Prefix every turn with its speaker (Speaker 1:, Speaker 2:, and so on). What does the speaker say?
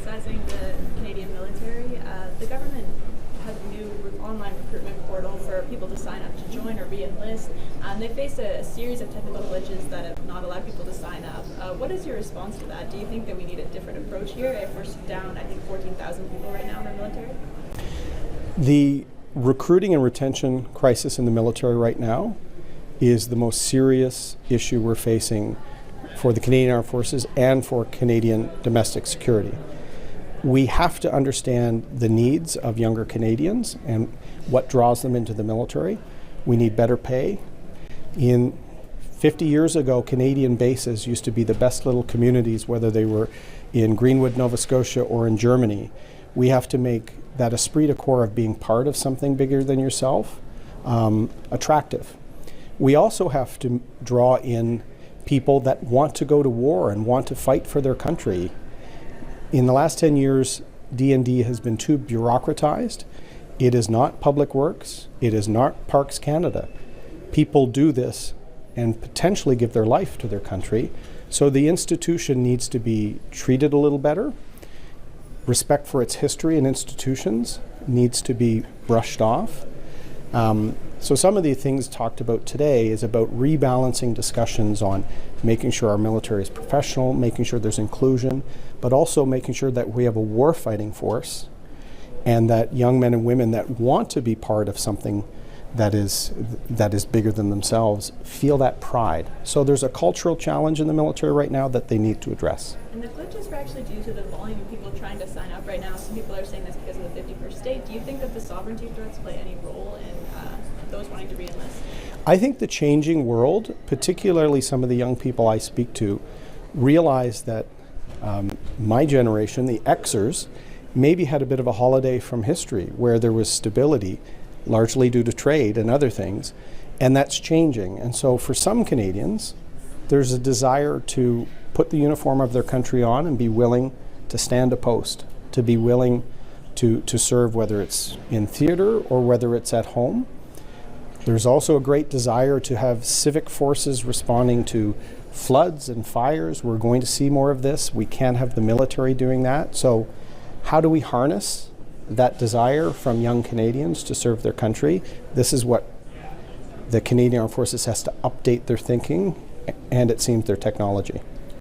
Speaker 1: criticizing the Canadian military. The government has a new online recruitment portal for people to sign up to join or re-enlist. They face a series of technical glitches that have not allowed people to sign up. What is your response to that? Do you think that we need a different approach here if we're down, I think, 14,000 people right now in the military?
Speaker 2: The recruiting and retention crisis in the military right now is the most serious issue we're facing for the Canadian Armed Forces and for Canadian domestic security. We have to understand the needs of younger Canadians and what draws them into the military. We need better pay. 50 years ago, Canadian bases used to be the best little communities, whether they were in Greenwood, Nova Scotia, or in Germany. We have to make that esprit de corps of being part of something bigger than yourself attractive. We also have to draw in people that want to go to war and want to fight for their country. In the last 10 years, D&D has been too bureaucratized. It is not Public Works. It is not Parks Canada. People do this and potentially give their life to their country. So the institution needs to be treated a little better. Respect for its history and institutions needs to be brushed off. So some of the things talked about today is about rebalancing discussions on making sure our military is professional, making sure there's inclusion, but also making sure that we have a war-fighting force and that young men and women that want to be part of something that is bigger than themselves feel that pride. So there's a cultural challenge in the military right now that they need to address.
Speaker 1: And the glitches are actually due to the volume of people trying to sign up right now. Some people are saying that's because of the 51st state. Do you think that the sovereignty threats play any role in those wanting to re-enlist?
Speaker 2: I think the changing world, particularly some of the young people I speak to, realize that my generation, the Xers, maybe had a bit of a holiday from history where there was stability, largely due to trade and other things, and that's changing. And so for some Canadians, there's a desire to put the uniform of their country on and be willing to stand a post, to be willing to serve, whether it's in theater or whether it's at home. There's also a great desire to have civic forces responding to floods and fires. We're going to see more of this. We can't have the military doing that. So how do we harness that desire from young Canadians to serve their country? This is what the Canadian Armed Forces has to update their thinking and, it seems, their technology.